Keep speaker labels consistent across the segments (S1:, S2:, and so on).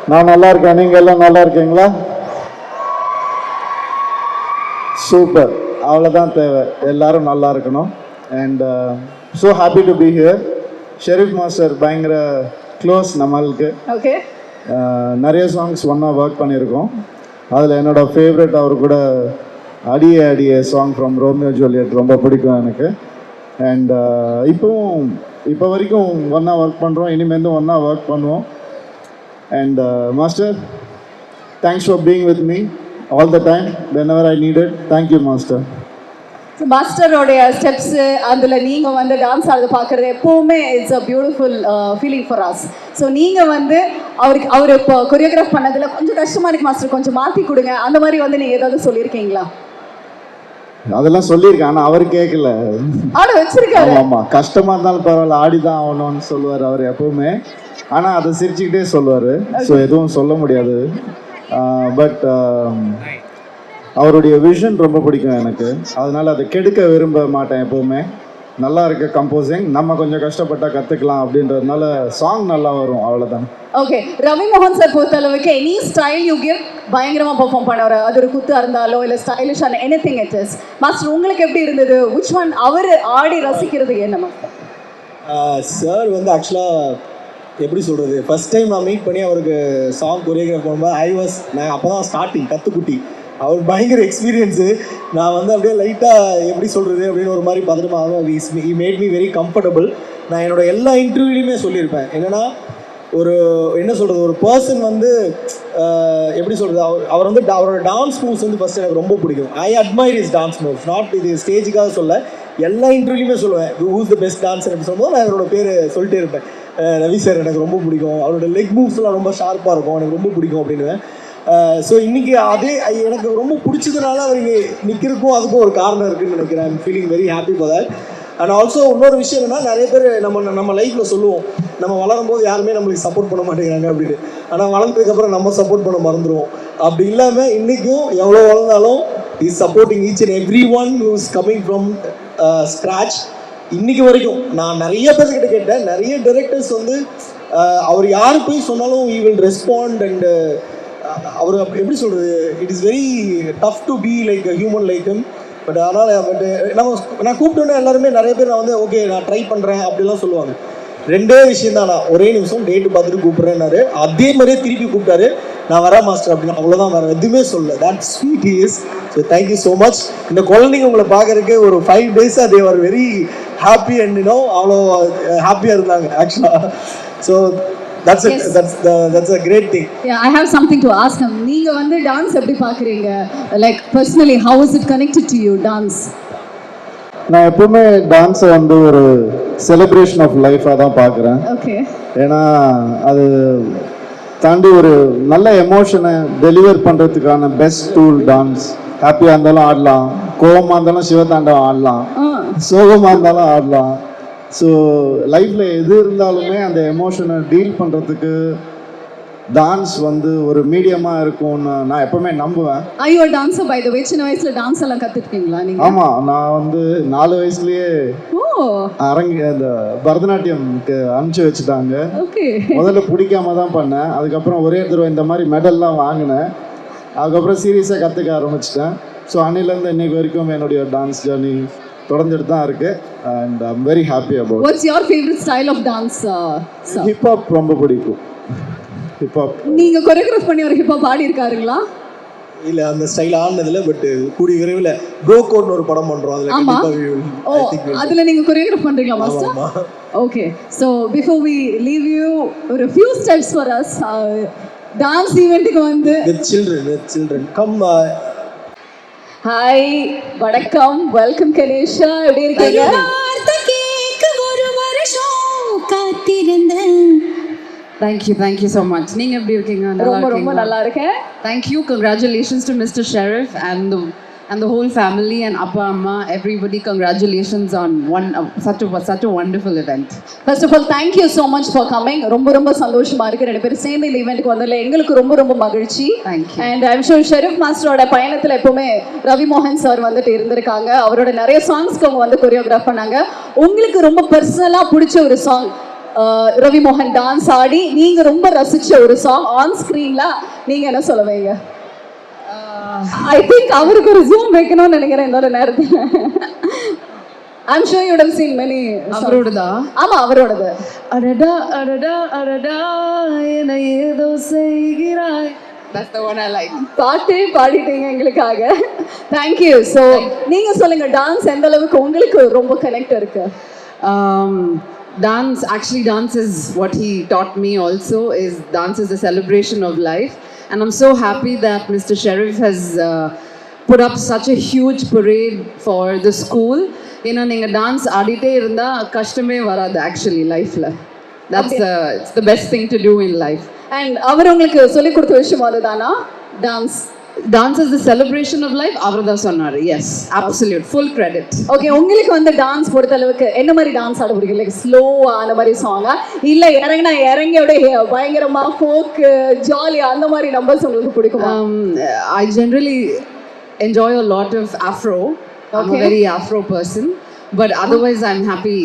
S1: நான் நல்லா இருக்கேன். நீங்க எல்லாம் நல்லா இருக்கீங்களா? சூப்பர். அவ்வளோதான் தேவை. எல்லாரும் நல்லா இருக்கணும். And so happy to be here. Sherif master பயங்கர க்ளோஸ் நம்மளுக்கு.
S2: ஓகே.
S1: நிறைய சாங்ஸ் ஒன்றா ஒர்க் பண்ணியிருக்கோம். அதில் என்னோட ஃபேவரட் அவர் கூட அடியே அடியே சாங் ஃப்ரம் ரோமியோ ஜூலியட் ரொம்ப பிடிக்கும் எனக்கு. அண்ட் இப்போ வரைக்கும் ஒன்றா ஒர்க் பண்ணுறோம். இனிமேலும் ஒன்றா ஒர்க் பண்ணுவோம். And Master, thanks for being with me all the time whenever I needed. Thank you, Master.
S2: So மாஸ்டரோடைய ஸ்டெப்ஸ் அதில் நீங்கள் வந்து டான்ஸ் ஆடுறது பார்க்குறது எப்போவுமே it's a beautiful feeling for us. So நீங்கள் வந்து அவர் இப்போ கொரியோகிராஃப் பண்ணதில் கொஞ்சம் கஷ்டமாக இருக்கு மாஸ்டர், கொஞ்சம் மாற்றி கொடுங்க அந்த மாதிரி வந்து நீங்கள் ஏதாவது சொல்லியிருக்கீங்களா?
S1: அதெல்லாம் சொல்லியிருக்கேன், ஆனால் அவர் கேட்கல.
S2: ஆட வச்சிருக்காரு.
S1: ஆமாம், கஷ்டமாக இருந்தாலும் பரவாயில்ல, ஆடி தான் ஆகணும்னு சொல்லுவார் அவர் எப்பவுமே. ஆனால் அதை சிரிச்சுக்கிட்டே சொல்லுவார். ஸோ எதுவும் சொல்ல முடியாது. பட் அவருடைய விஷன் ரொம்ப பிடிக்கும் எனக்கு. அதனால் அதை கெடுக்க விரும்ப மாட்டேன் எப்போவுமே. நல்லா இருக்க கம்போசிங், நம்ம கொஞ்சம் கஷ்டப்பட்டால் கற்றுக்கலாம் அப்படின்றதுனால சாங் நல்லா வரும், அவ்வளோதான்.
S2: ஓகே. ரவி மோகன் சார் பொறுத்த அளவுக்கு எனி ஸ்டைல் யூ கிவ் பயங்கரமாக பெர்ஃபார்ம் பண்ணுவார். அது ஒரு குத்தாக இருந்தாலோ இல்லை ஸ்டைலிஷான any thing it is. Master உங்களுக்கு எப்படி இருந்தது? விச் ஒன் அவர் ஆடி ரசிக்கிறது என்ன மாஸ்டர்?
S3: சார் வந்து ஆக்சுவலாக எப்படி சொல்கிறது, ஃபஸ்ட் டைம் நான் மீட் பண்ணி அவருக்கு சாங் கொரியோகிராஃப் பண்ணும்போது நான் அப்போ தான் ஸ்டார்டிங் கற்றுக்குட்டி. அவர் பயங்கர எக்ஸ்பீரியன்ஸு. நான் வந்து அப்படியே லைட்டாக எப்படி சொல்கிறது அப்படின்னு ஒரு மாதிரி பதட்டமாக he made me very comfortable. நான் என்னோட எல்லா இன்டர்வியூலையுமே சொல்லியிருப்பேன். என்னென்னா என்ன சொல்கிறது, ஒரு பர்சன் வந்து எப்படி சொல்கிறது, அவர் வந்து அவரோட டான்ஸ் மூவ்ஸ் வந்து ஃபஸ்ட் எனக்கு ரொம்ப பிடிக்கும். I admire his dance moves. Not இது ஸ்டேஜுக்காக சொல்ல, எல்லா இன்டர்வியூலையுமே சொல்லுவேன் ஹூஸ் த பெஸ்ட் டான்ஸர் அப்படின்னு சொல்லும்போது நான் அவரோட பேர் சொல்லிட்டே இருப்பேன். ரவி சார் எனக்கு ரொம்ப பிடிக்கும், அவரோட லெக் மூவ்ஸ்லாம் ரொம்ப ஷார்ப்பாக இருக்கும், எனக்கு ரொம்ப பிடிக்கும் அப்படின்னு. ஸோ இன்றைக்கி அதே எனக்கு ரொம்ப பிடிச்சதுனால அவர் இங்கே நிற்கிறதுக்கும் அதுக்கும் ஒரு காரணம் இருக்குதுன்னு நினைக்கிறேன். I'm feeling very happy for that. And also இன்னொரு விஷயம் என்னன்னா, நிறைய பேர் நம்ம லைஃப்பில் சொல்லுவோம், நம்ம வளரும் போது யாருமே நம்மளுக்கு சப்போர்ட் பண்ண மாட்டேங்கிறாங்க அப்படின்னு. ஆனால் வளர்ந்ததுக்கப்புறம் நம்ம சப்போர்ட் பண்ண மறந்துடுவோம். அப்படி இல்லாமல் இன்றைக்கும் எவ்வளோ வளர்ந்தாலும் is supporting each and every one who is coming from scratch. இன்றைக்கி வரைக்கும் நான் நிறைய பேர்கிட்ட கேட்டேன், நிறைய டைரக்டர்ஸ் வந்து அவர் யாரு போய் சொன்னாலும் ஈ வில் ரெஸ்பாண்ட். அண்ட் அவர் எப்படி சொல்கிறது, it is very tough to be like human like him. But அதனால் நான் கூப்பிட்டோன்னே எல்லாருமே நிறைய பேர் நான் வந்து ஓகே நான் ட்ரை பண்ணுறேன் அப்படிலாம் சொல்லுவாங்க. ரெண்டே விஷயம் தான், நான் ஒரே நிமிஷம் டேட்டு பார்த்துட்டு கூப்பிட்றேன்னாரு. அதே மாதிரியே திருப்பி கூப்பிட்டாரு, நான் வரேன் மாஸ்டர் அப்படின்னு. அவ்வளோதான், வேறு எதுவுமே சொல்ல. That sweet is. So thank you so much. இந்த குழந்தைங்க உங்களை பார்க்குறதுக்கு ஒரு 5 days they are very happy and அவ்வளோ ஹாப்பியாக இருந்தாங்க ஆக்சுவலாக. So that's it. That's a great thing.
S2: Yeah, I have something to ask him. நீங்க வந்து டான்ஸ் எப்படி பார்க்குறீங்க? Like personally how is it connected to you, dance?
S1: நான் எப்பவுமே டான்ஸை வந்து ஒரு செலிப்ரேஷன் ஆஃப் லைஃபாக தான் பார்க்குறேன்.
S2: ஓகே.
S1: ஏன்னா அது தாண்டி ஒரு நல்ல எமோஷனை டெலிவர் பண்ணுறதுக்கான பெஸ்ட் டூல் டான்ஸ். ஹாப்பியாக இருந்தாலும் ஆடலாம், கோபமாக இருந்தாலும் சிவதாண்டவம் ஆடலாம், சோகமாக இருந்தாலும் ஆடலாம். ஸோ லைஃப்பில் எது இருந்தாலுமே அந்த எமோஷனை டீல் பண்ணுறதுக்கு டான்ஸ் வந்து ஒரு மீடியமாக இருக்கும்னு நான் எப்பவுமே நம்புவேன்.
S2: ஐயோ டான்ஸர் பை தி வே, சின்ன வயசுல டான்ஸ் எல்லாம் கற்றுக்கிட்டீங்களா நீங்கள்?
S1: ஆமாம், நான் வந்து 4 வயசுலேயே அந்த பரதநாட்டியம்க்கு அனுப்பிச்சு வச்சுட்டாங்க. முதல்ல பிடிக்காம தான் பண்ணேன். அதுக்கப்புறம் ஒரே தடவை இந்த மாதிரி மெடல்லாம் வாங்கினேன். அதுக்கப்புறம் சீரியஸாக கற்றுக்க ஆரம்பிச்சிட்டேன். ஸோ அன்னிலேருந்து இன்னைக்கு வரைக்கும் என்னுடைய டான்ஸ் ஜர்னி தொடர்ந்துட்டு தான் இருக்கு. And I'm very happy about.
S2: What's your favourite style of dance?
S1: Hip hop ரொம்ப பிடிக்கும். ஹிப்ஹாப்
S2: நீங்க கொரியோகிராஃப் பண்ணி ஒரு ஹிப்ஹாப் ஆடி இருக்காருங்களா?
S3: இல்லை, அந்த ஸ்டைல் ஆனதில்லை. பட் கூடிய விரைவில் ப்ரோ கோட்னு ஒரு படம் பண்ணுறோம்.
S2: அதில் நீங்கள் கொரியோகிராஃப் பண்ணுறீங்களா master? Okay. So before we leave you ஒரு few steps for us. Dance ஈவெண்ட்டுக்கு வந்து
S3: with children come.
S2: ஹாய், வணக்கம், வெல்கம் கணேஷா. எப்படி இருக்கீங்க?
S4: Thank you so much. நீங்க எப்படி இருக்கீங்க?
S2: ரொம்ப நல்லா இருக்கேன்.
S4: Thank you. Congratulations to Mr. Sheriff and the whole family and Appa Amma, everybody. Congratulations on such a wonderful event.
S2: First of all, thank you so much for coming. ரொம்ப சந்தோஷமா இருக்கு ரெண்டு பேரும் சேர்ந்து இந்த ஈவென்ட்க்கு வந்ததுல. எங்களுக்கு ரொம்ப மகிழ்ச்சி.
S4: Thank you.
S2: And I'm sure Sharif மாஸ்டரோட பயணத்துல எப்பவுமே ரவி மோகன் சார் வந்துட்டு இருந்திருக்காங்க. அவரோட நிறைய சாங்ஸ்க்கு அவங்க வந்து கொரியோகிராஃப் பண்ணாங்க. உங்களுக்கு ரொம்ப பர்சனலா பிடிச்ச ஒரு சாங் ரவி மோகன் டான்ஸ் ஆடி நீங்க ரொம்ப ரசிச்ச ஒரு சாங் ஆன் ஸ்கிரீன்ல நீங்க என்ன சொல்லுவீங்க? ஐ திங்க் அவருக்கு ஒரு ஜூம் வைக்கணும்னு நினைக்கிறேன் இந்த நேரத்துல. I'm sure you would have seen many.
S4: அவரோடதா?
S2: ஆமா அவரோடது.
S4: அடடா அடடா அடடா என்ன ஏதோ செய்கிறாய். That's the one I like.
S2: பாட்டே பாடிட்டீங்க எங்களுக்காக. Thank you. So நீங்க சொல்லுங்க டான்ஸ் எந்த அளவுக்கு உங்களுக்கு ரொம்ப கனெக்ட் இருக்கு?
S4: Dance is what he taught me also. Dance is a celebration of life, and I'm so happy that Mr. Sharif has put up such a huge parade for the school. ஏன்னா நீங்கள் dance ஆடிட்டே இருந்தால் கஷ்டமே வராது actually லைஃப்பில். It's the best thing to do in life.
S2: And அவர் உங்களுக்கு சொல்லி கொடுத்த விஷயம் அதுதானா? Dance
S4: is the celebration of life. அவர் தான் சொன்னார். Yes, absolute, full credit.
S2: Okay, உங்களுக்கு வந்து டான்ஸ் பொறுத்த அளவுக்கு என்ன மாதிரி டான்ஸ் ஆட பிடிக்கும்? லைக் ஸ்லோவா அந்த மாதிரி சாங்கா, இல்ல இறங்கி அப்படியே பயங்கரமா ஃபோக் ஜாலியா அந்த மாதிரி நம்பர்ஸ் உங்களுக்கு பிடிக்குமா?
S4: I generally enjoy a lot of Afro. I'm a very Afro person, but otherwise I'm happy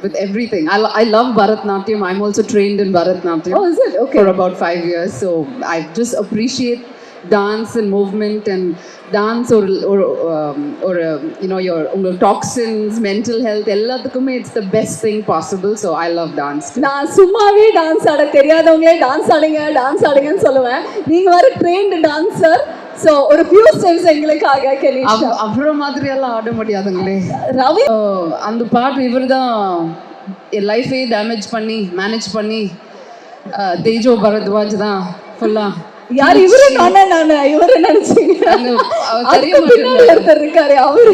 S4: with everything. I love Bharatnatyam. I'm also trained in Bharatnatyam.
S2: Oh, is it? Okay.
S4: For about 5 years, so I just appreciate dance and movement and dance or you know your toxins, mental health, எல்லாத்துக்குமே it's the best thing possible. So I love dance.
S2: நான் சும்மாவே dance ஆட தெரியாதவங்களே dance ஆடுங்கன்னு சொல்லுவேன். நீங்க வேற trained dancer. So ஒரு few steps எங்களுக்காக Kenisha.
S4: அப்புறம் மாதிரி எல்லாம் ஆட முடியாதுங்களே.
S2: ரவி
S4: அந்த பாட்டு இவர்தான் என் லைஃபே டேமேஜ் பண்ணி மேனேஜ் பண்ணி தேஜோ பரத்வாஜ் தான் ஃபுல்லா.
S2: யார் இவரு? நான் இவரு நினைச்சீங்க. ஒருத்தர் இருக்காரு அவரு.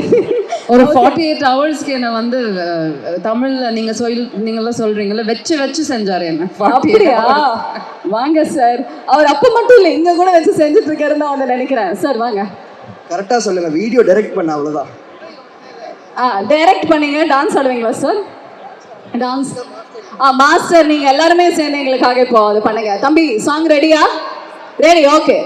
S4: ஒரு 48 ஹவர்ஸ்க்கு என்ன வந்து தமிழ்ல நீங்களாம் சொல்றீங்கல்ல வச்சு செஞ்சாரு என்ன.
S2: அப்படியா? வாங்க சார். அவர் அப்ப மட்டும் இல்ல இங்க கூட வச்சு செஞ்சுட்டு இருக்காருன்னு நான் நினைக்கிறேன். சார் வாங்க.
S3: கரெக்டா சொல்லுங்க. வீடியோ டைரக்ட் பண்ண அவ்வளவுதான்.
S2: டைரக்ட் பண்ணீங்க. டான்ஸ் ஆடுவீங்களா சார்? டான்ஸ் மாஸ்டர் நீங்க எல்லாருமே சேர்ந்து எங்களுக்காக இப்போ அது பண்ணுங்க. தம்பி சாங் ரெடியா? Ready, okay.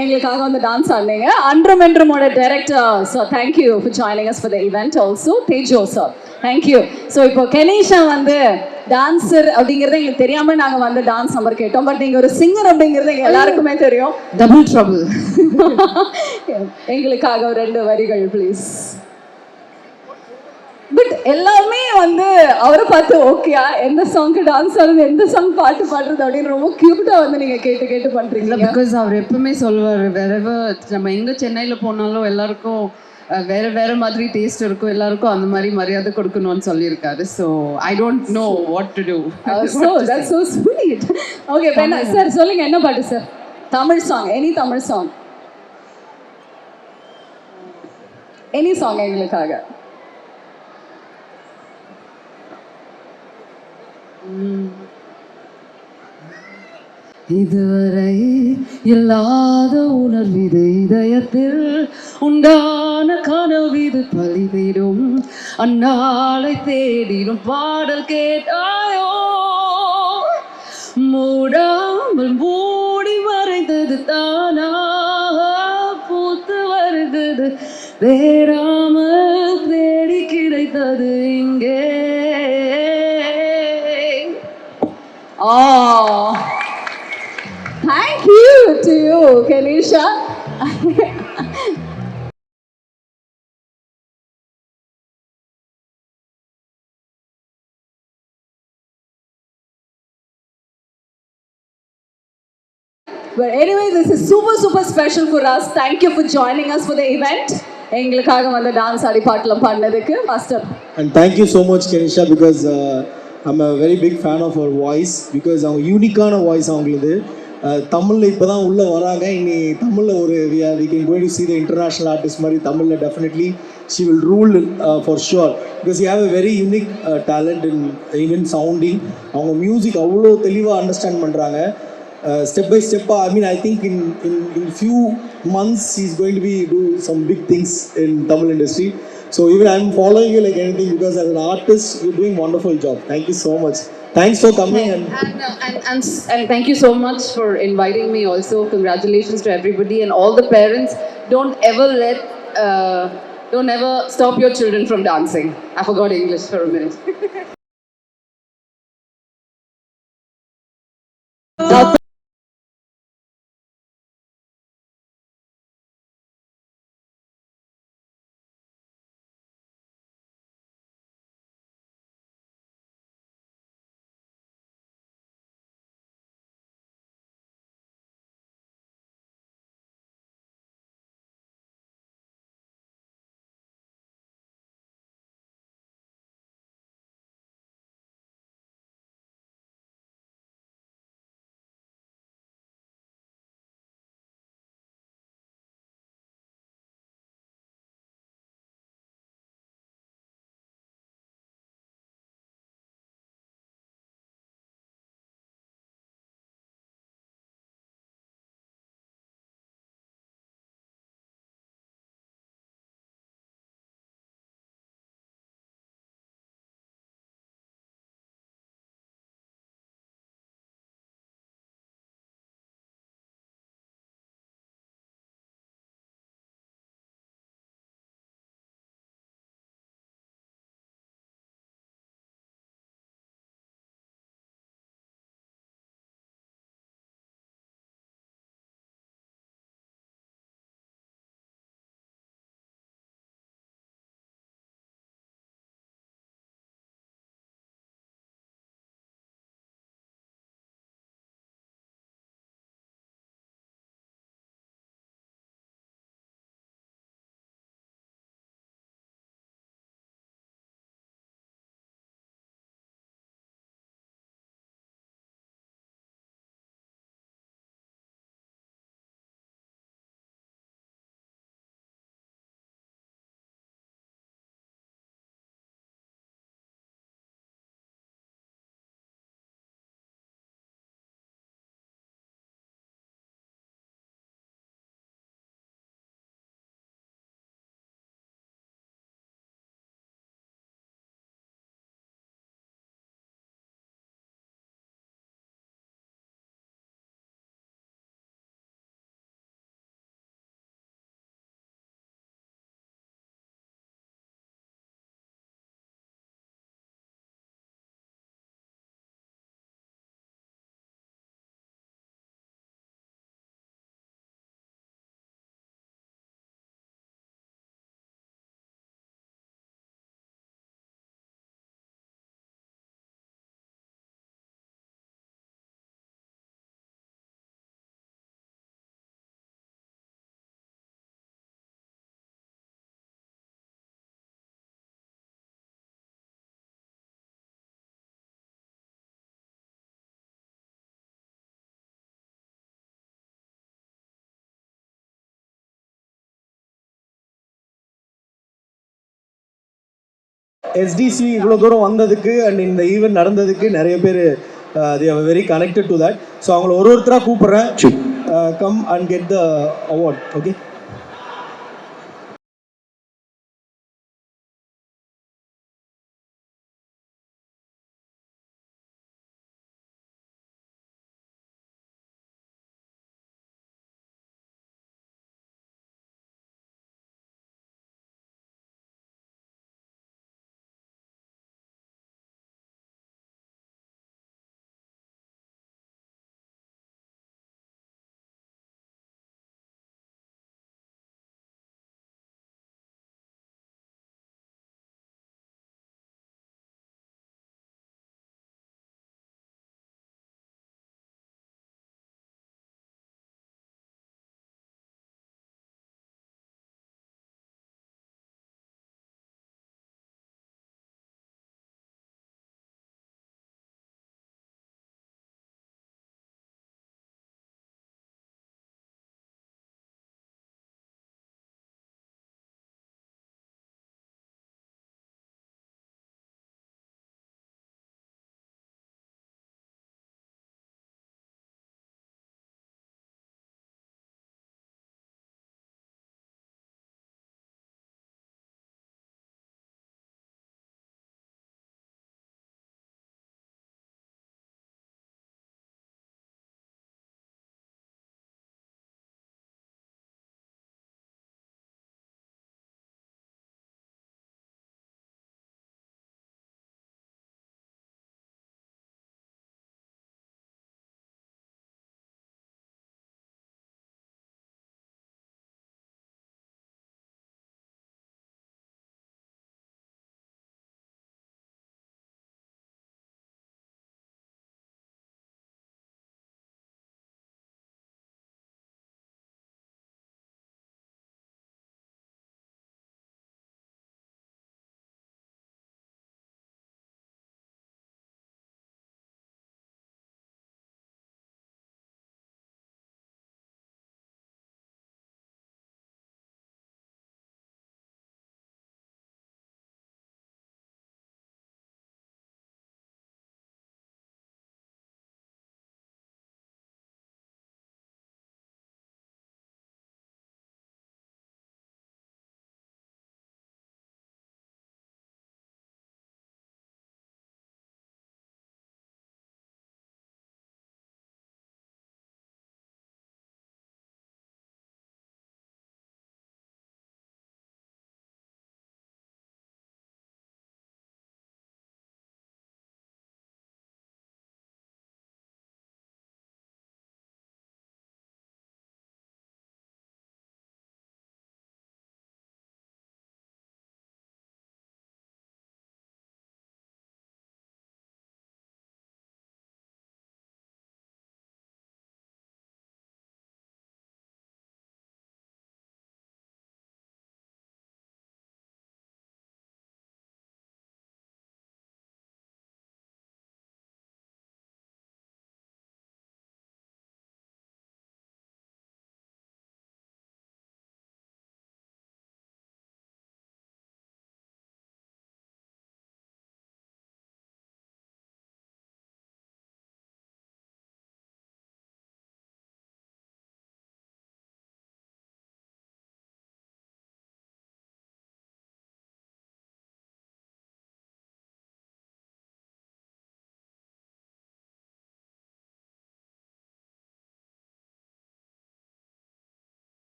S2: எங்களுக்காக வந்து டான்ஸ் ஆடினீங்க. அன்றும் என்றுமோட director sir, thank you for joining us for the event also. Tejo sir, thank you. So இப்போ கெனிஷா வந்து டான்சர் அப்படிங்கிறது எங்களுக்கு தெரியாம நாங்க வந்து டான்ஸ் நம்பர் கேட்டோம். பட் நீங்க ஒரு சிங்கர் அப்படிங்கிறது எங்க எல்லாருக்குமே தெரியும்.
S4: Double trouble.
S2: எங்களுக்காக ஒரு 2 வரிகள் ப்ளீஸ். பட் எல்லாமே வந்து அவரை பார்த்து ஓகேயா எந்த சாங்க்கு டான்ஸ் ஆடுறது, எந்த சாங் பாட்டு பாடுறது அப்படின்னு ரொம்ப கியூட்டா வந்து நீங்க கேட்டு பண்றீங்க.
S4: பிகாஸ் அவர் எப்பவுமே சொல்லுவார், நம்ம எங்க சென்னையில போனாலும் எல்லாருக்கும் வேற மாதிரி டேஸ்ட் இருக்கும், எல்லாருக்கும் அந்த மாதிரி மரியாதை கொடுக்கணும்னு சொல்லியிருக்காரு. So I don't know what to do.
S2: So that's so sweet. Okay sir சொல்லுங்க என்ன பாட்டு சார்? Tamil song, any Tamil song, any song எங்களுக்காக.
S4: இதுவரை இல்லாத உணர்விது இதயத்தில் உண்டான கனவிது பழிவிடும் அந்நாளை தேடிடும் பாடல் கேட்டாயோ மூடாமல் மூடி மறைந்தது தானா பூத்து வருகிறது தேடாமல் தேடி கிடைத்தது இங்கே.
S2: Oh, thank you to you, Kenisha. But anyway, this is super special for us. Thank you for joining us for the event. எங்களுக்காக வந்து டான்ஸ் ஆடி பாட்டுல பாடினதுக்கு master.
S3: And thank you so much Kenisha because I'm a very big fan of her voice because அவங்க யூனிக்கான voice அவங்களுது. தமிழில் இப்போ தான் உள்ளே வராங்க. இனி தமிழில் ஒரு we can go to see the international artist மாதிரி தமிழில் definitely she will rule for sure because you have a very unique talent in even sounding. அவங்க மியூசிக் அவ்வளோ தெளிவாக அண்டர்ஸ்டாண்ட் பண்ணுறாங்க. Step by step, I mean, I think in few months he's going to be do some big things in Tamil industry. So even I'm following you like anything because as an artist you're doing wonderful job. Thank you so much. Thanks for coming
S4: And thank you so much for inviting me also. Congratulations to everybody and all the parents. Don't ever stop your children from dancing. I forgot English for a minute.
S3: STC இவ்வளோ தூரம் வந்ததுக்கு and இந்த event நடந்ததுக்கு நிறைய பேர் they are very connected to that. So அவங்கள ஒருத்தராக கூப்பிட்றேன், come and get the award. Okay.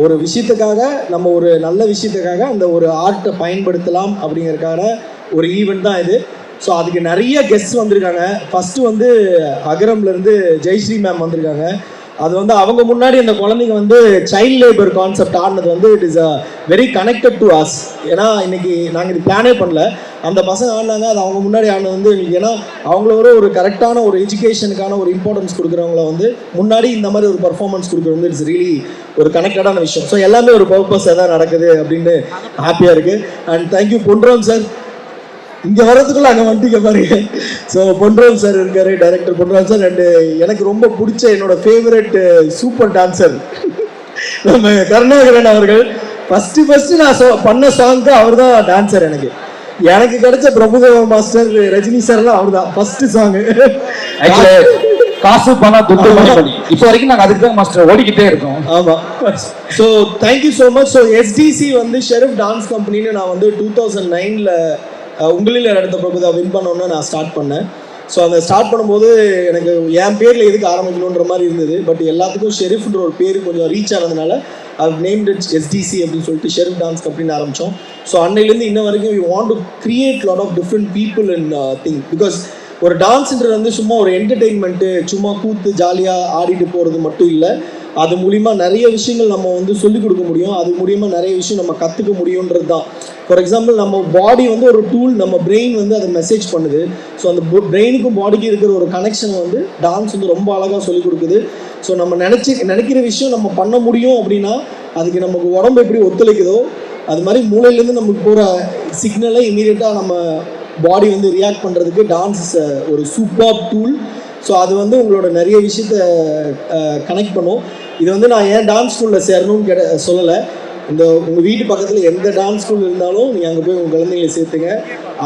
S3: ஒரு விஷயத்துக்காக நம்ம ஒரு நல்ல விஷயத்துக்காக அந்த ஒரு ஆர்ட்டை பயன்படுத்தலாம் அப்படிங்கிறதுக்கான ஒரு ஈவெண்ட் தான் இது. ஸோ அதுக்கு நிறைய கெஸ்ட் வந்திருக்காங்க. ஃபஸ்ட்டு வந்து அகரம்லேருந்து ஜெயஸ்ரீ மேம் வந்திருக்காங்க. அது வந்து அவங்க முன்னாடி அந்த குழந்தைங்க வந்து சைல்ட் லேபர் கான்செப்ட் ஆடினது வந்து it is a very connected to us. ஏன்னா இன்னைக்கு நாங்கள் இது பிளானே பண்ணல, அந்த பசங்க ஆடினாங்க. அது அவங்க முன்னாடி ஆடினது வந்து எங்களுக்கு, ஏன்னா அவங்கள ஒரு கரெக்டான ஒரு எஜுகேஷனுக்கான ஒரு இம்பார்ட்டன்ஸ் கொடுக்குறவங்கள வந்து முன்னாடி இந்த மாதிரி ஒரு பர்ஃபார்மன்ஸ் கொடுக்குறது வந்து இட்ஸ் ரியலி ஒரு கனெக்டடான விஷயம். ஸோ எல்லாமே ஒரு பர்பஸ் தான் நடக்குது அப்படின்னு ஹாப்பியாக இருக்குது. அண்ட் தேங்க்யூ பொன்ராம் சார், இங்கே வர்றதுக்குள்ள அங்கே வந்துட்டீங்க பாருங்க. ஸோ பொன்ராம் சார் இருக்காரு, டைரக்டர் பொன்ராம் சார். அண்டு எனக்கு ரொம்ப பிடிச்ச என்னோட ஃபேவரட் சூப்பர் டான்சர் நம்ம கருணாகரன் அவர்கள். ஃபஸ்ட்டு நான் பண்ண சாங்க்கு அவர் தான் டான்சர். எனக்கு கிடைச்ச பிரபுதேவா மாஸ்டர், ரஜினி சார்லாம் அவர் தான் ஃபஸ்ட்டு சாங்கு.
S5: காசு பணம் துட்டு பண்ணி இப்போ வரைக்கும் நாங்கள் அதுக்கு தான் மாஸ்டர் ஓடிக்கிட்டே இருக்கோம்.
S3: ஆமாம். So thank you so much. So STC வந்து ஷெரீஃப் டான்ஸ் கம்பெனின்னு நான் வந்து 2009 உங்களில் அடுத்த பிரபுதா வின் பண்ணோன்னு நான் ஸ்டார்ட் பண்ணேன். ஸோ அதை ஸ்டார்ட் பண்ணும்போது எனக்கு என் பேரில் எதுக்கு ஆரம்பிக்கணுன்ற மாதிரி இருந்தது. பட் எல்லாத்துக்கும் ஷெரீஃப்ன்ற ஒரு பேர் கொஞ்சம் ரீச் ஆனதுனால அது நேம்டு எஸ்டிசி அப்படின்னு சொல்லிட்டு ஷெரீஃப் டான்ஸ் கம்பெனின்னு ஆரம்பித்தோம். ஸோ அன்னையிலேருந்து இன்ன வரைக்கும் we want to create lot of different people in thing. Because ஒரு டான்ஸ்ன்றது வந்து சும்மா ஒரு என்டர்டெயின்மெண்ட்டு, சும்மா கூத்து ஜாலியாக ஆடிட்டு போகிறது மட்டும் இல்லை. அது மூலிமா நிறைய விஷயங்கள் நம்ம வந்து சொல்லிக் கொடுக்க முடியும். அது மூலிமா நிறைய விஷயம் நம்ம கற்றுக்க முடியுன்றது தான். ஃபார் எக்ஸாம்பிள், நம்ம பாடி வந்து ஒரு டூல், நம்ம பிரெயின் வந்து அதை மெசேஜ் பண்ணுது. ஸோ அந்த பிரெயினுக்கும் பாடிக்கும் இருக்கிற ஒரு கனெக்ஷன் வந்து டான்ஸ் வந்து ரொம்ப அழகாக சொல்லிக் கொடுக்குது. ஸோ நம்ம நினைக்கிற விஷயம் நம்ம பண்ண முடியும் அப்படின்னா அதுக்கு நமக்கு உடம்பு எப்படி ஒத்துழைக்குதோ அது மாதிரி மூளையிலேருந்து நமக்கு போகிற சிக்னலை இமீடியட்டாக நம்ம பாடி வந்து ரியாக்ட் பண்ணுறதுக்கு டான்ஸ் இஸ் ஒரு சூப்பர் டூல். ஸோ அது வந்து உங்களோட நிறைய விஷயத்த கனெக்ட் பண்ணும். இது வந்து நான் ஏன் டான்ஸ் ஸ்கூலில் சேரணும்னு சொல்லலை. இந்த உங்கள் வீட்டு பக்கத்தில் எந்த டான்ஸ் ஸ்கூல் இருந்தாலும் நீங்கள் அங்கே போய் உங்கள் குழந்தைங்களை சேர்த்துங்க.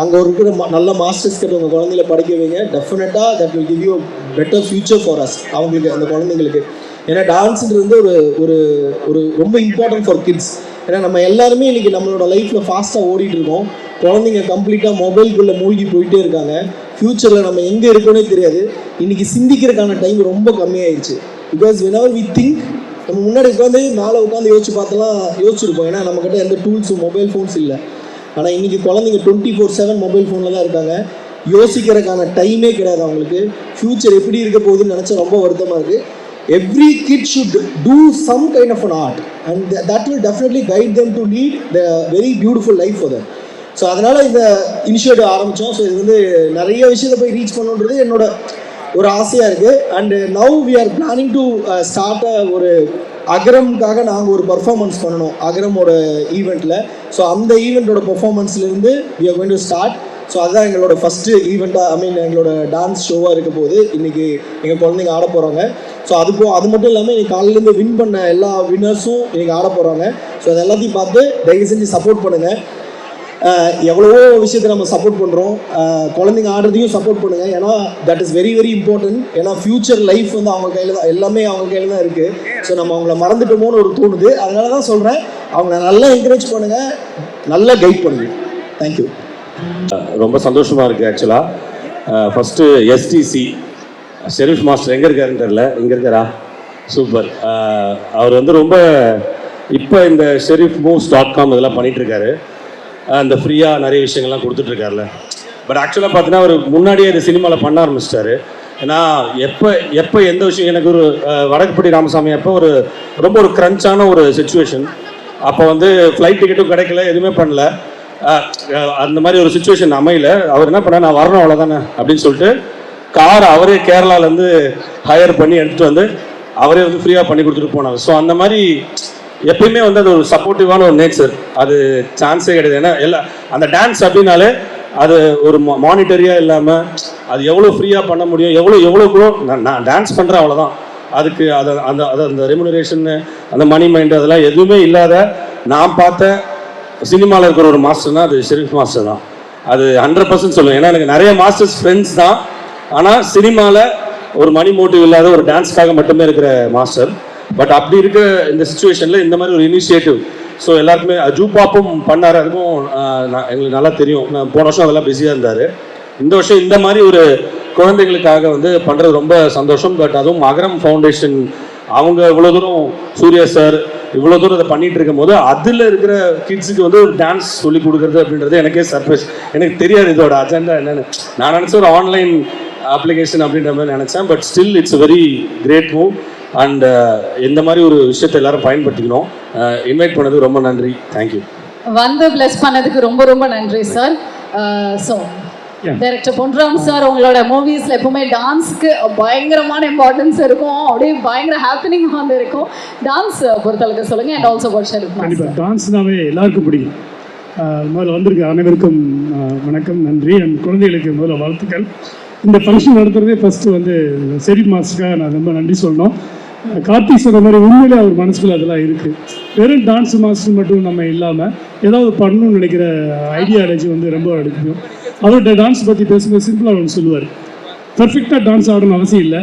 S3: அங்கே இருக்கிற நல்ல மாஸ்டர்ஸ் கிட்ட உங்கள் குழந்தைங்கள படிக்க வைங்க. டெஃபினட்டாக that will give you better future for us, அவங்களுக்கு, அந்த குழந்தைங்களுக்கு. ஏன்னா டான்ஸுன்றது வந்து ஒரு ஒரு ரொம்ப இம்பார்ட்டன்ட் ஃபார் கிட்ஸ். ஏன்னா நம்ம எல்லாருமே இன்றைக்கி நம்மளோட லைஃப்பில் ஃபாஸ்ட்டாக ஓடிட்டு இருக்கோம். குழந்தைங்க கம்ப்ளீட்டாக மொபைல்குள்ளே மூழ்கி போயிட்டே இருக்காங்க. ஃப்யூச்சரில் நம்ம எங்கே இருக்கோன்னே தெரியாது. இன்றைக்கி சிந்திக்கிறதுக்கான டைம் ரொம்ப கம்மியாயிடுச்சு. பிகாஸ் whenever we think, நம்ம முன்னாடி உட்காந்து மேலே உட்காந்து யோசிச்சிருப்போம். ஏன்னா நம்மக்கிட்ட எந்த டூல்ஸும் மொபைல் ஃபோன்ஸ் இல்லை. ஆனால் இன்றைக்கி குழந்தைங்க 24/7 மொபைல் ஃபோனில் தான் இருக்காங்க. யோசிக்கிறதுக்கான டைமே கிடையாது அவங்களுக்கு. ஃப்யூச்சர் எப்படி இருக்க போகுதுன்னு நினச்சா ரொம்ப வருத்தமாக இருக்குது. Every kid should do some kind of an art and that will definitely guide them to lead the very beautiful life for them. So அதனால் இந்த இனிஷியேட்டிவ் ஆரம்பித்தோம். ஸோ இது வந்து நிறைய விஷயத்தை போய் ரீச் பண்ணுன்றது என்னோட ஒரு ஆசையாக இருக்குது. And now we are planning to start ஒரு அகரம்காக நாங்கள் ஒரு பர்ஃபார்மன்ஸ் பண்ணணும் அகரமோட ஈவெண்ட்டில். ஸோ அந்த ஈவெண்ட்டோட பர்ஃபார்மன்ஸ்லேருந்து we are going to start. So அதுதான் எங்களோட ஃபஸ்ட்டு ஈவெண்ட்டாக, எங்களோட டான்ஸ் ஷோவாக இருக்க போது இன்றைக்கி எங்கள் குழந்தைங்க ஆட போகிறாங்க. ஸோ அது மட்டும் இல்லாமல் இன்றைக்கி காலையிலேருந்து வின் பண்ண எல்லா வின்னர்ஸும் இன்றைக்கி ஆட போகிறாங்க. ஸோ அது எல்லாத்தையும் பார்த்து தயவு செஞ்சு சப்போர்ட் பண்ணுங்கள். எவ்வளவோ விஷயத்தை நம்ம சப்போர்ட் பண்ணுறோம், குழந்தைங்க ஆடுறதையும் சப்போர்ட் பண்ணுங்கள். ஏன்னா that is very very important. ஏன்னா ஃப்யூச்சர் லைஃப் வந்து அவங்க கையில் தான், எல்லாமே அவங்க கையில் தான் இருக்குது. ஸோ நம்ம அவங்கள மறந்துட்டோமோன்னு ஒரு தோணுது. அதனால தான் சொல்கிறேன், அவங்கள நல்லா என்கரேஜ் பண்ணுங்கள், நல்லா கைட் பண்ணுங்கள். தேங்க்யூ.
S6: ரொம்ப சந்தோஷமாக இருக்குது ஆக்சுவலாக. ஃபஸ்ட்டு எஸ்டிசி ஷெரீஃப் மாஸ்டர் எங்கே இருக்காருன்னு தெரில, இங்கே இருக்காரா? சூப்பர். அவர் வந்து ரொம்ப இப்போ இந்த ஷெரீஃப்மூவ்ஸ்.com இதெல்லாம் பண்ணிகிட்ருக்காரு. அந்த ஃப்ரீயாக நிறைய விஷயங்கள்லாம் கொடுத்துட்ருக்காருல. பட் ஆக்சுவலாக பார்த்தீங்கன்னா அவர் முன்னாடியே இந்த சினிமாவில் பண்ண ஆரம்பிச்சிட்டாரு. ஏன்னா எப்போ எந்த விஷயம், எனக்கு ஒரு வடக்குப்பட்டி ராமசாமி அப்போ ரொம்ப ஒரு க்ரன்ச்சான ஒரு சுச்சுவேஷன். அப்போ வந்து ஃப்ளைட் டிக்கெட்டும் கிடைக்கல, எதுவுமே பண்ணல. அந்த மாதிரி ஒரு சுச்சுவேஷன் அமையல. அவர் என்ன பண்ணார், நான் வரணும் அவ்வளோதானே அப்படின்னு சொல்லிட்டு கார் அவரே கேரளாலேருந்து ஹையர் பண்ணி எடுத்துகிட்டு வந்து அவரே வந்து ஃப்ரீயாக பண்ணி கொடுத்துட்டு போனாங்க. ஸோ அந்த மாதிரி எப்பயுமே வந்து அது ஒரு சப்போர்ட்டிவான ஒரு நேச்சர், அது சான்ஸே கிடையாது. ஏன்னா அந்த டான்ஸ் அப்படின்னாலே அது ஒரு மானிட்டரியாக இல்லாமல் அது எவ்வளோ ஃப்ரீயாக பண்ண முடியும், எவ்வளோ நான் டான்ஸ் பண்ணுறேன் அவ்வளோதான். அதுக்கு அந்த ரெமுனரேஷன், அந்த மணி மைண்டு அதெல்லாம் எதுவுமே இல்லாத நான் பார்த்த சினிமாவில் இருக்கிற ஒரு மாஸ்டர்னா அது ஷெரீஃப் மாஸ்டர் தான். அது 100% சொல்லுவேன். ஏன்னா எனக்கு நிறைய மாஸ்டர்ஸ் ஃப்ரெண்ட்ஸ் தான், ஆனால் சினிமாவில் ஒரு மணி மோட்டிவ் இல்லாத ஒரு டான்ஸ்க்காக மட்டுமே இருக்கிற மாஸ்டர். பட் அப்படி இருக்க இந்த சுச்சுவேஷனில் இந்த மாதிரி ஒரு இனிஷியேட்டிவ், ஸோ எல்லாருக்குமே ஜூபாப்பும் பண்ணார். அதுவும் எங்களுக்கு நல்லா தெரியும். நான் போன வருஷம் அதெல்லாம் பிஸியாக இருந்தார். இந்த வருஷம் இந்த மாதிரி ஒரு குழந்தைகளுக்காக வந்து பண்ணுறது ரொம்ப சந்தோஷம். பட் அதுவும் அகரம் ஃபவுண்டேஷன் அவங்க இவ்வளோ தூரம், சூர்யா சார், இவ்வளோ தூரம் அதை பண்ணிட்டு இருக்கும் போது அதில் இருக்கிற கிட்ஸுக்கு வந்து ஒரு டான்ஸ் சொல்லி கொடுக்குறது அப்படின்றது எனக்கே சர்ப்ரைஸ். எனக்கு தெரியாது இதோட அஜெண்டா என்னன்னு. நான் நினச்ச ஒரு ஆன்லைன் அப்ளிகேஷன் அப்படின்ற மாதிரி நினச்சேன். But still it's very great move. And இந்த மாதிரி ஒரு விஷயத்தை எல்லாரும் பயன்படுத்திக்கணும். இன்வைட் பண்ணது ரொம்ப நன்றி. தேங்க்யூ.
S2: வந்து பிளஸ் பண்ணதுக்கு ரொம்ப ரொம்ப நன்றி sir. So director Ponram sir, உங்களோட மூவிஸ்ல எப்பவுமே டான்ஸ்க்கு பயங்கரமான இம்பார்ட்டன்ஸ் இருக்கும், அப்படியே பயங்கர ஹாப்பனிங் வந்து இருக்கும். டான்ஸ் பொறுத்தளவுக்கு சொல்லுங்க. And also for Sherif.
S7: கண்டிப்பாக டான்ஸ்னாவே எல்லாருக்கும் பிடிக்கும். முதல்ல வந்திருக்க அனைவருக்கும் வணக்கம், நன்றி. அண்ட் குழந்தைகளுக்கு முதல்ல வாழ்த்துக்கள். இந்த ஃபங்க்ஷன் நடத்துகிறதே ஃபஸ்ட்டு வந்து ஷெரீஃப் மாஸ்டருக்காக நான் ரொம்ப நன்றி சொல்லணும். கார்த்திக் சொன்ன மாதிரி உண்மையிலே அவர் மனசுக்குள்ள அதெல்லாம் இருக்குது. வெறும் டான்ஸ் மாஸ்டர் மட்டும் நம்ம இல்லாமல் ஏதாவது பண்ணணும்னு நினைக்கிற ஐடியாலஜி வந்து ரொம்ப எடுக்கும். அவர்கிட்ட டான்ஸ் பற்றி பேசும்போது சிம்பிளாக ஒன்று சொல்லுவார், பர்ஃபெக்டாக டான்ஸ் ஆடணும்னு அவசியம் இல்லை,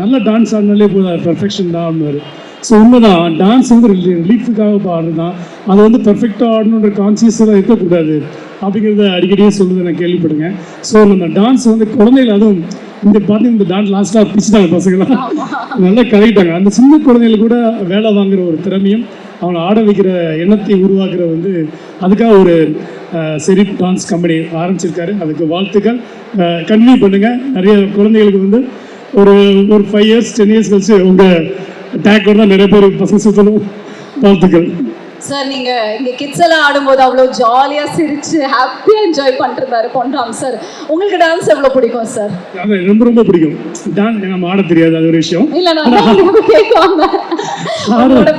S7: நல்ல டான்ஸ் ஆடினாலே போதும், பர்ஃபெக்ஷன் தான் ஆடுவார். ஸோ உண்மைதான், டான்ஸ் வந்து ரிலீஃபுக்காக பாடுறது தான். அதை வந்து பர்ஃபெக்டாக ஆடணுன்ற கான்சியஸாக இருக்கக்கூடாது அப்படிங்கிறத அடிக்கடியே சொல்லுறது நான் கேள்விப்படுங்க. ஸோ நம்ம டான்ஸ் வந்து குழந்தைகள், அதுவும் இந்த பார்த்தீங்கன்னா இந்த டான்ஸ் லாஸ்ட்டாக பிடிச்சிட்டாங்க பசங்களாம், நல்லா கலக்கிட்டாங்க. அந்த சின்ன குழந்தைகள் கூட வேலை வாங்குகிற ஒரு திறமையும் அவனை ஆட வைக்கிற எண்ணத்தை உருவாக்குற வந்து அதுக்காக ஒரு ஷெரீஃப் டான்ஸ் கம்பெனி ஆரம்பிச்சிருக்காரு. அதுக்கு வாழ்த்துக்கள். கண்டினியூ பண்ணுங்கள். நிறைய குழந்தைகளுக்கு வந்து ஒரு 5 years 10 years கழிச்சு உங்கள் டேக்கோட தான் நிறைய பேர் பசங்க சுற்றணும். வாழ்த்துக்கள்
S2: சார். நீங்க இங்க கிட்ஸ் எல்லாம் ஆடும்போது அவ்வளவு ஜாலியா சிரிச்சு ஹாப்பியா என்ஜாய் பண்ணிருந்தாரு பொன்ராம் சார். உங்களுக்கு டான்ஸ் எவ்வளவு பிடிக்கும் சார்?
S7: ரொம்ப ரொம்ப பிடிக்கும். டான்ஸ் நம்ம ஆட தெரியாது, அது ஒரு விஷயம்.
S2: இல்ல நான் கேட்குவாங்க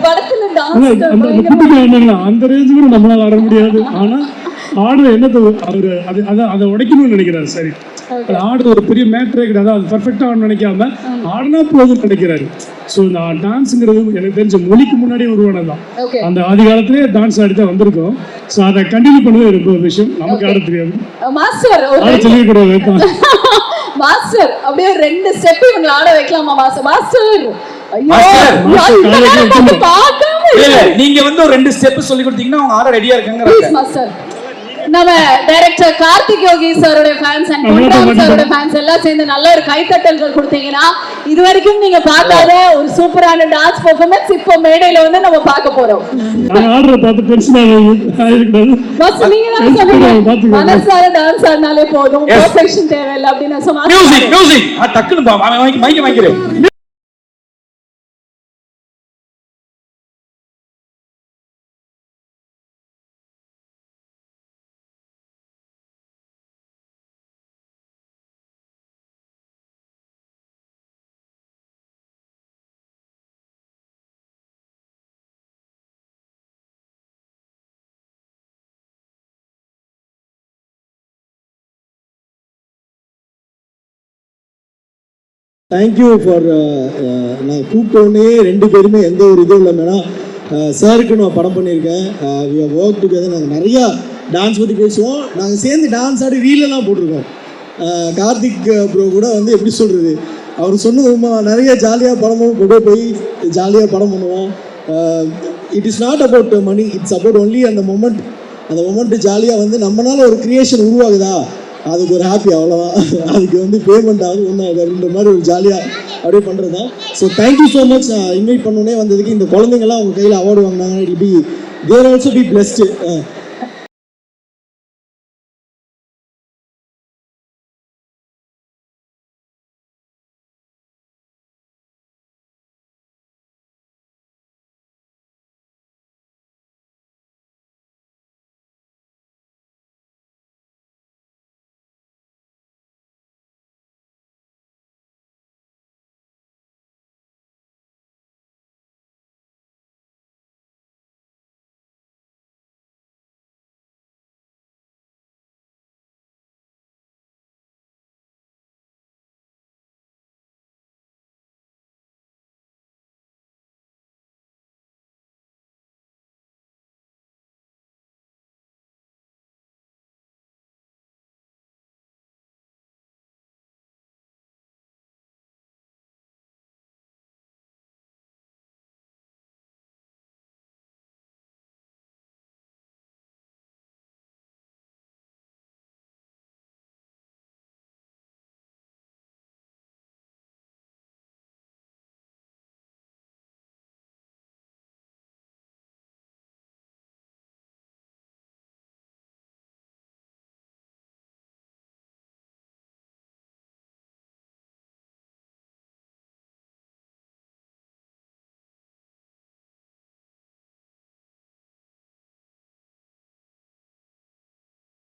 S2: படத்துல டான்ஸ்
S7: அந்த ரேஞ்சுக்கு நம்மளால ஆட முடியாது. ஆனா ஆடுற எண்ணத்தை அவரு அதை உடைக்கணும்னு நினைக்கிறாரு. சரி, ஆடுறது ஒரு பெரிய மேட்ரே கிடையாது, அது பர்ஃபெக்டா ஆடணும்னு நினைக்காம ஆடினா போதும்னு நினைக்கிறாரு. ஸோ இந்த டான்ஸுங்கிறது எனக்கு தெரிஞ்ச மொழிக்கு முன்னாடியே உருவானதுதான். அந்த ஆதி காலத்திலே டான்ஸ் ஆடிதான் வந்திருக்கோம். ஸோ அதை கண்டினியூ பண்ணவே ரொம்ப ஒரு விஷயம். நமக்கு ஆட தெரியாது,
S2: மாஸ்டர்
S7: ஆட சொல்லிக்கூடாது.
S2: மாஸ்டர் அப்படியே 2 ஸ்டெப் இவங்களை ஆட வைக்கலாமா மாஸ்டர்? மாஸ்டர்
S5: நீங்க வந்து ஒரு 2 ஸ்டெப் சொல்லி கொடுத்தீங்கன்னா அவங்க ஆட ரெடியா இருக்காங்க.
S2: மாஸ்டர், நம்ம டைரக்டர் கார்த்திக் யோகி சாரோட ஃபேன்ஸ் அண்ட் பொன்ராம் சாரோட ஃபேன்ஸ் எல்லாம் சேர்ந்து நல்ல ஒரு கைத்தட்டல்கள் கொடுத்தீங்கன்னா இது வரைக்கும் நீங்க பார்க்காத ஒரு சூப்பரான டான்ஸ் பெர்ஃபார்மன்ஸ் இப்போ மேடையில வந்து நம்ம பார்க்க போறோம்.
S7: நான் ஆடுற பார்த்து டென்ஷன் ஆகிருக்கணும்.
S2: பஸ் நீங்க தான் சொன்னீங்க மனசார டான்ஸ் ஆடினாலே போதும், பெர்ஃபெக்ஷன் தேவையில்லை அப்படின்னு சொன்னாங்க.
S5: மியூசிக் டக்குன்னு மைக்க வாங்கிக்கிறேன்.
S3: தேங்க்யூ ஃபார் நான் கூப்பிட்டோன்னே 2 பேருமே எந்த ஒரு இதுவும் இல்லைன்னா சாருக்கு நான் படம் பண்ணியிருக்கேன். We have work together. நாங்கள் நிறையா டான்ஸ் பற்றி பேசுவோம். நாங்கள் சேர்ந்து டான்ஸ் ஆடி ரீலெல்லாம் போட்டிருக்கோம். கார்த்திக் ப்ரோ கூட வந்து எப்படி சொல்கிறது, அவர் சொன்னது ரொம்ப நிறைய ஜாலியாக படமும் கொண்டு போய் ஜாலியாக படம் பண்ணுவோம். It is not about money, it's about only அந்த மொமெண்ட்டு ஜாலியாக வந்து நம்மளால ஒரு க்ரியேஷன் உருவாகுதா, அதுக்கு ஒரு ஹாப்பி, அவ்வளோதான். அதுக்கு வந்து பேமெண்ட் ஆகுது ஒன்றும் அப்படின்ற மாதிரி ஒரு ஜாலியாக அப்படியே பண்ணுறது தான். So thank you so much. Invite பண்ணோன்னே வந்ததுக்கு. இந்த குழந்தைங்கள்லாம் அவங்க கையில் அவார்டு வாங்கினாங்க. It be there also be blessed.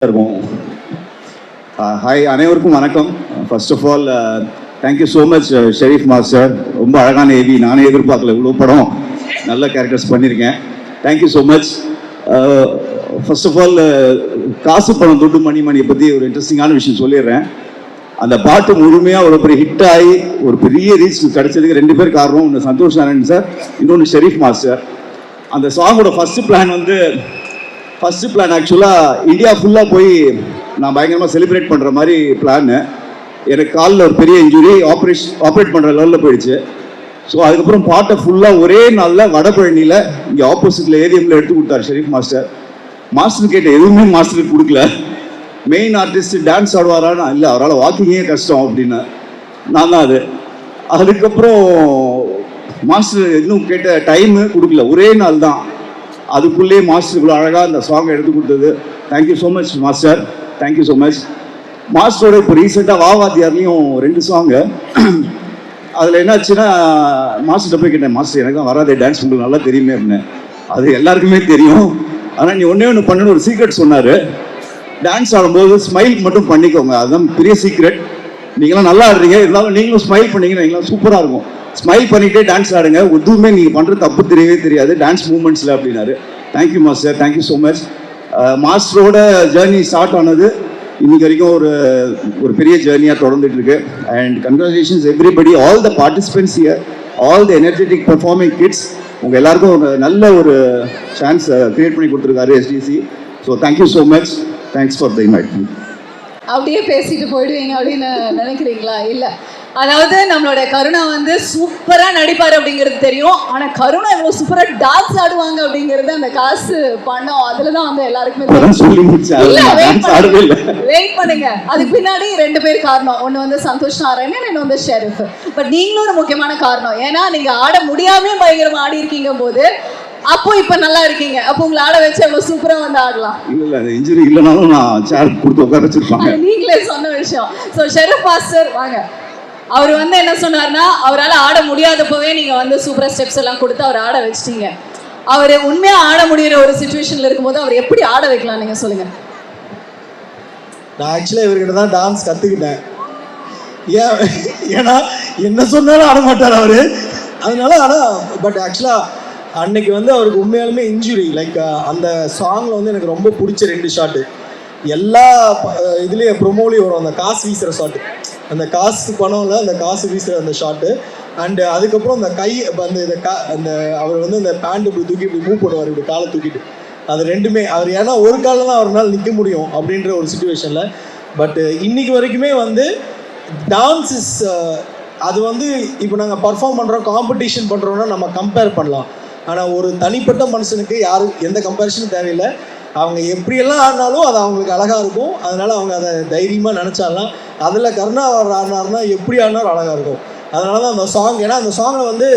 S8: இருக்கும். ஹாய், அனைவருக்கும் வணக்கம். First of all thank you so much Sherif master. ரொம்ப அழகான ஏவி, நானே எதிர்பார்க்கல இவ்வளோ படம் நல்ல கேரக்டர்ஸ் பண்ணியிருக்கேன். Thank you so much. First of all காசு பணம் துட்டு மணியை பற்றி ஒரு இன்ட்ரெஸ்டிங்கான விஷயம் சொல்லிடுறேன். அந்த பாட்டு முழுமையாக ஒரு பெரிய ஹிட் ஆகி ஒரு பெரிய ரீச் கிடைச்சதுக்கு 2 பேர் காரணம். ஒன்று சந்தோஷ் நாராயணன் சார், இன்னொன்று ஷெரீஃப் மாஸ்டர். அந்த சாங்கோட ஃபர்ஸ்ட் பிளான் ஆக்சுவலாக இந்தியா ஃபுல்லாக போய் நான் பயங்கரமாக செலிப்ரேட் பண்ணுற மாதிரி பிளான். எனக்கு காலில் ஒரு பெரிய இன்ஜுரி, ஆப்ரேட் பண்ணுற லெவலில் போயிடுச்சு. ஸோ அதுக்கப்புறம் பாட்டை ஃபுல்லாக ஒரே நாளில் வடபழனியில் இங்கே ஆப்போசிட்டில் ஏரியாவில் எடுத்து கொடுத்தாரு ஷெரீஃப் மாஸ்டர். மாஸ்டர் கேட்ட எதுவுமே மாஸ்டருக்கு கொடுக்கல. மெயின் ஆர்டிஸ்ட் டான்ஸ் ஆடுவாரான்னு, இல்லை அவரால் வாக்கிங்கே கஷ்டம் அப்படின்னு. நான் தான் அதுக்கப்புறம் மாஸ்டர் இன்னும் கேட்ட டைமு கொடுக்கல, ஒரே நாள் தான். அதுக்குள்ளேயே மாஸ்டர் இவ்வளோ அழகாக அந்த சாங்கை எடுத்து கொடுத்தது. Thank you so much master, thank you so much. மாஸ்டரோட இப்போ ரீசெண்டாக வாவாத்தியார்லேயும் 2 சாங்கு. அதில் என்னாச்சுன்னா மாஸ்டர்கிட்ட போய் கேட்டேன், மாஸ்டர் எனக்கு தான் வராதே டான்ஸ் உங்களுக்கு நல்லா தெரியுமே அப்படின்னு. அது எல்லாருக்குமே தெரியும், ஆனால் நீ ஒன்று பண்ணணும்னு ஒரு சீக்ரெட் சொன்னார். டான்ஸ் ஆடும்போது ஸ்மைல் மட்டும் பண்ணிக்கோங்க, அதுதான் பெரிய சீக்ரெட். நீங்களாம் நல்லா ஆடுறீங்க, இருந்தாலும் நீங்களும் ஸ்மைல் பண்ணீங்கன்னா நீங்களாம் சூப்பராக இருக்கும். ஸ்மைல் பண்ணிக்கிட்டே டான்ஸ் ஆடுங்க, எதுவுமே நீங்கள் பண்ணுற தப்பு தெரியவே தெரியாது டான்ஸ் மூமெண்ட்ஸில் அப்படின்னாரு. Thank you master, thank you so much. மாஸ்டரோட ஜேர்னி ஸ்டார்ட் ஆனது இன்னைக்கு வரைக்கும் ஒரு பெரிய ஜேர்னியாக தொடர்ந்துட்டு இருக்கு. And congratulations everybody, all the participants here, all the energetic performing kids. உங்கள் எல்லாருக்கும் ஒரு நல்ல ஒரு சான்ஸ் கிரியேட் பண்ணி கொடுத்துருக்காரு SDC. So thank you so much, thanks for the invite.
S2: அப்படியே பேசிட்டு போயிடுவீங்க அப்படின்னு நினைக்கிறீங்களா? இல்லை, அதாவது நம்மளோட கருணா வந்து சூப்பரா நடிப்பாரு அப்படிங்கிறது தெரியும். ஆனா கருணா இவ்வளவு சூப்பரா டான்ஸ் ஆடுவாங்க அப்படிங்கிறது அந்த காசு பணம் அதுலதான் வந்து எல்லாருக்குமே வெயிட் பண்ணுங்க. அதுக்கு பின்னாடி 2 பேர் காரணம். ஒண்ணு வந்து சந்தோஷ் நாராயணன், இன்னொன்று வந்து ஷெரீஃப். பட் நீங்களும் ஒரு முக்கியமான காரணம். ஏன்னா நீங்க ஆட முடியாம பயங்கரமா ஆடி இருக்கீங்க போது, அப்போ இப்ப நல்லா இருக்கீங்க. அப்போ உங்களை ஆட வச்சு எவ்வளவு சூப்பரா வந்து ஆடலாம்.
S8: இல்ல அந்த இன்ஜுரி இல்லனாலும் நான் சேர் கொடுத்து உட்கார வச்சிருப்பாங்க.
S2: நீங்களே சொன்ன விஷயம். சோ ஷெரீஃப் மாஸ்டர் வாங்க. அவர் வந்து என்ன சொன்னார்னா, அவரால் ஆட முடியாதப்பவே நீங்க வந்து சூப்பரா ஸ்டெப்ஸ் எல்லாம் கொடுத்து அவர் ஆட வச்சிட்டீங்க. அவர் உண்மையா ஆட முடியிற ஒரு சிச்சுவேஷன்ல இருக்கும்போது அவர் எப்படி ஆட வைக்கலாம் நீங்க சொல்லுங்க.
S3: நான் ஆக்சுவலா இவர்கிட்ட தான் டான்ஸ் கத்துக்கிட்டேன். ஏன்னா என்ன சொன்னாலும் ஆட மாட்டார் அவரு, அதனால. ஆனா பட் ஆக்சுவலா அன்னைக்கு வந்து அவருக்கு உண்மையாலுமே இன்ஜுரி. லைக் அந்த சாங்ல வந்து எனக்கு ரொம்ப பிடிச்ச 2 ஷாட்டு எல்லா இதுலேயும் ப்ரொமோலையும் வரும். அந்த காசு வீசுகிற ஷாட்டு, அந்த காசு பணம்ல அந்த காசு வீசுகிற அந்த ஷாட்டு. அண்டு அதுக்கப்புறம் அந்த கை அந்த அவர் வந்து அந்த பேண்ட் இப்படி தூக்கி இப்படி மூவ் பண்ணுவார், இப்படி காலை தூக்கிட்டு. அது 2மே அவர், ஏன்னா ஒரு காலில் தான் அவரால் நிற்க முடியும் அப்படின்ற ஒரு சுச்சுவேஷனில். பட் இன்னைக்கு வரைக்குமே வந்து டான்ஸ் இஸ் அது வந்து இப்போ நாங்கள் பர்ஃபார்ம் பண்ணுறோம், காம்படிஷன் பண்ணுறோன்னா நம்ம கம்பேர் பண்ணலாம். ஆனால் ஒரு தனிப்பட்ட மனுஷனுக்கு யாரும் எந்த கம்பேரிஷனும் தேவையில்லை. அவங்க எப்படியெல்லாம் ஆடினாலும் அது அவங்களுக்கு அழகாக இருக்கும். அதனால் அவங்க அதை தைரியமாக நினச்சாலாம். அதில் கருணா அவர் ஆடினார்னா எப்படி ஆடினாலும் அழகாக இருக்கும். அதனால தான் அந்த சாங், ஏன்னா அந்த சாங்கை வந்து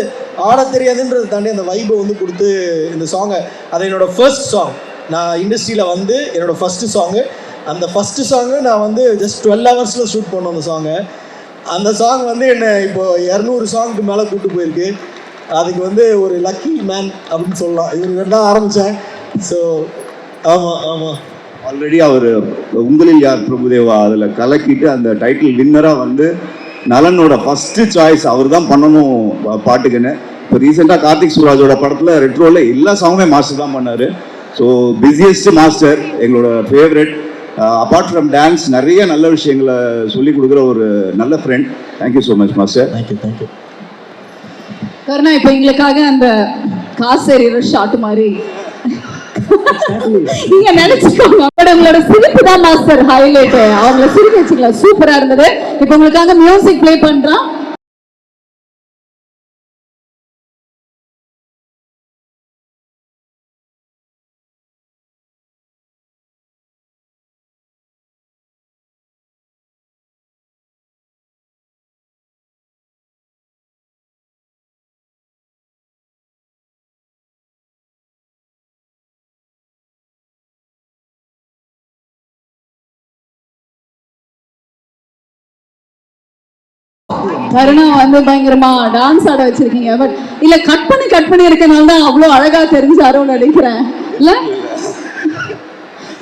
S3: ஆட தெரியாதுன்றதை தாண்டி அந்த வைப்பை வந்து கொடுத்து இந்த சாங்கை, அது என்னோடய ஃபர்ஸ்ட் சாங். நான் இண்டஸ்ட்ரியில் வந்து என்னோடய ஃபஸ்ட்டு சாங்கு. அந்த ஃபஸ்ட்டு சாங்கு நான் வந்து ஜஸ்ட் 12 ஹவர்ஸில் ஷூட் பண்ணோம் அந்த சாங்கை. அந்த சாங் வந்து என்னை இப்போது 200 சாங்க்கு மேலே கூப்பிட்டு போயிருக்கு. அதுக்கு வந்து ஒரு லக்கி மேன் அப்படின்னு சொல்லலாம். இவருக்கு தான் ஆரம்பித்தேன். ஸோ ஆமாம்
S8: ஆல்ரெடி அவர் உங்களில் யார் பிரபுதேவா அதில் கலக்கிட்டு அந்த டைட்டில் வின்னராக வந்து நலனோட ஃபஸ்ட்டு சாய்ஸ் அவர் தான் பண்ணணும் பாட்டுக்குன்னு. இப்போ ரீசெண்டாக கார்த்திக் சுராஜோட படத்தில் ரெட்ரோவில் எல்லா சாங்குமே மாஸ்டர் தான் பண்ணார். ஸோ பிஸியஸ்ட் மாஸ்டர், எங்களோட ஃபேவரட். அப்பார்ட் ஃப்ரம் டான்ஸ் நிறைய நல்ல விஷயங்களை சொல்லிக் கொடுக்குற ஒரு நல்ல friend. Thank you so much master.
S3: Thank you.
S2: Karuna இப்போ எங்களுக்காக அந்த காசு எறிகிற ஷாட் மாதிரி நீங்க நினைச்சுக்கோங்க. உங்களோட சிரிப்பு தான் மாஸ்டர் ஹைலைட். அவங்கள சிரிக்க வச்சுக்கலாம், சூப்பரா இருந்தது. இப்போ உங்களுக்காக மியூசிக் ப்ளே பண்றோம். கருணா வந்து பயங்கரமா டான்ஸ் ஆட வச்சிருக்கீங்க. பட் இல்ல கட் பண்ணி இருக்கனால தான் அவ்வளோ அழகா தெரிஞ்சாருன்னு நினைக்கிறேன். இல்ல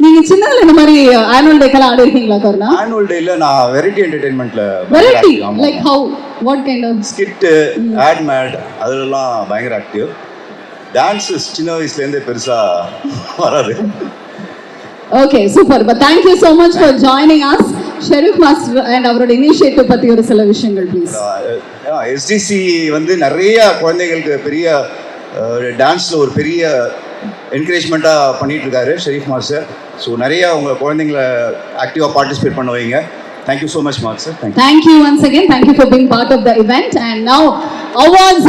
S2: நீங்க சின்னதுல இந்த மாதிரி ஆனுவல் டேக்கெல்லாம் ஆடி இருக்கீங்களா கருணா?
S8: ஆனுவல் டேல நான் வெரைட்டி என்டர்டைன்மெண்ட்ல
S2: variety like how what kind of?
S8: Skit, ad mad அதெல்லாம் பயங்கர ஆக்டிவ். டான்ஸஸ் சின்ன வயசுலேருந்தே பெருசா வராது.
S2: Okay super. But thank you so much for joining us. Sharif master and அவரோட இனிஷியேட்டிவ் பத்தி ஒரு சில விஷயங்கள் ப்ளீஸ்.
S8: எஸ்டிசி வந்து நிறைய குழந்தைகளுக்கு பெரிய டான்ஸில் ஒரு பெரிய என்கரேஜ்மெண்ட்டாக பண்ணிட்டு இருக்காரு ஷெரீஃப் மாஸ்டர். ஸோ நிறைய உங்கள் குழந்தைங்களை ஆக்டிவாக பார்ட்டிசிபேட் பண்ண வைங்க. Thank you so much master.
S2: Thank you once again. Thank you for being part of the event. And now awards.